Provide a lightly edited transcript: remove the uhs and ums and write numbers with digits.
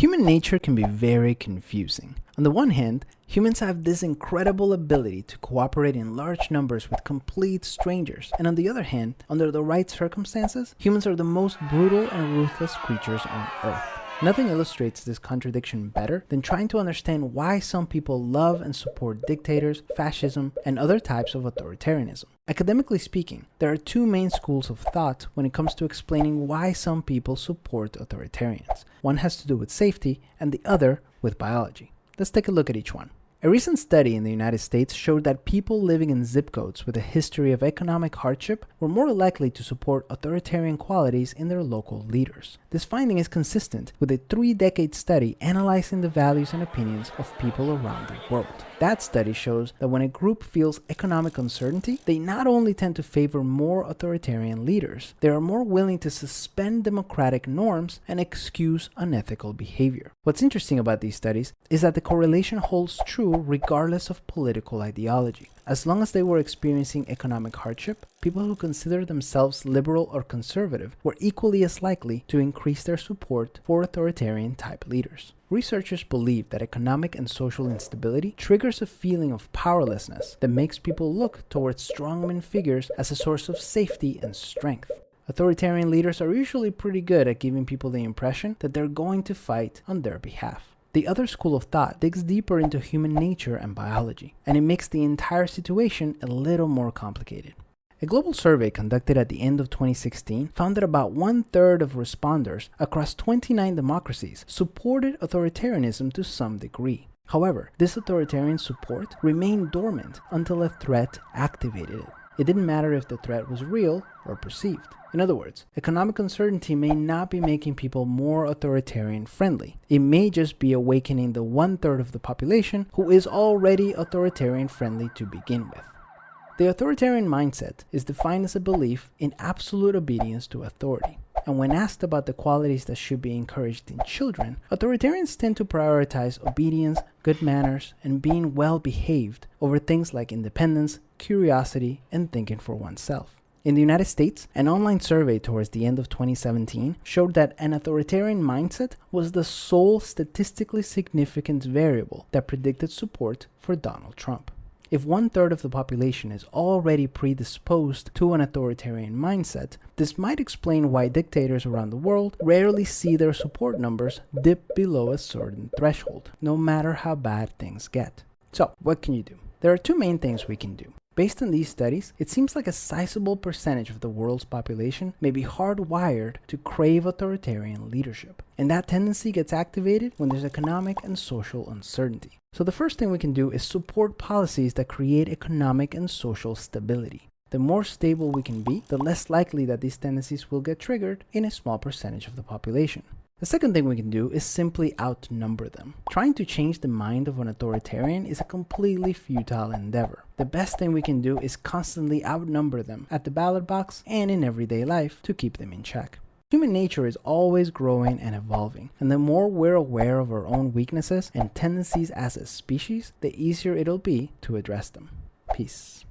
Human nature can be very confusing. On the one hand, humans have this incredible ability to cooperate in large numbers with complete strangers, and on the other hand, under the right circumstances, humans are the most brutal and ruthless creatures on Earth. Nothing illustrates this contradiction better than trying to understand why some people love and support dictators, fascism, and other types of authoritarianism. Academically speaking, there are two main schools of thought when it comes to explaining why some people support authoritarians. One has to do with safety, and the other with biology. Let's take a look at each one. A recent study in the United States showed that people living in zip codes with a history of economic hardship were more likely to support authoritarian qualities in their local leaders. This finding is consistent with a 3-decade study analyzing the values and opinions of people around the world. That study shows that when a group feels economic uncertainty, they not only tend to favor more authoritarian leaders, they are more willing to suspend democratic norms and excuse unethical behavior. What's interesting about these studies is that the correlation holds true regardless of political ideology. As long as they were experiencing economic hardship, people who consider themselves liberal or conservative were equally as likely to increase their support for authoritarian type leaders. Researchers believe that economic and social instability triggers a feeling of powerlessness that makes people look towards strongman figures as a source of safety and strength. Authoritarian leaders are usually pretty good at giving people the impression that they're going to fight on their behalf. The other school of thought digs deeper into human nature and biology, and it makes the entire situation a little more complicated. A global survey conducted at the end of 2016 found that about 1/3 of responders across 29 democracies supported authoritarianism to some degree. However, this authoritarian support remained dormant until a threat activated it. It didn't matter if the threat was real or perceived. In other words, economic uncertainty may not be making people more authoritarian friendly. It may just be awakening the 1/3 of the population who is already authoritarian friendly to begin with. The authoritarian mindset is defined as a belief in absolute obedience to authority. And when asked about the qualities that should be encouraged in children, authoritarians tend to prioritize obedience, good manners, and being well behaved over things like independence, curiosity, and thinking for oneself. In the United States, an online survey towards the end of 2017 showed that an authoritarian mindset was the sole statistically significant variable that predicted support for Donald Trump. If 1/3 of the population is already predisposed to an authoritarian mindset, this might explain why dictators around the world rarely see their support numbers dip below a certain threshold, no matter how bad things get. So, what can you do? There are two main things we can do. Based on these studies, it seems like a sizable percentage of the world's population may be hardwired to crave authoritarian leadership. And that tendency gets activated when there's economic and social uncertainty. So the first thing we can do is support policies that create economic and social stability. The more stable we can be, the less likely that these tendencies will get triggered in a small percentage of the population. The second thing we can do is simply outnumber them. Trying to change the mind of an authoritarian is a completely futile endeavor. The best thing we can do is constantly outnumber them at the ballot box and in everyday life to keep them in check. Human nature is always growing and evolving, and the more we're aware of our own weaknesses and tendencies as a species, the easier it'll be to address them. Peace.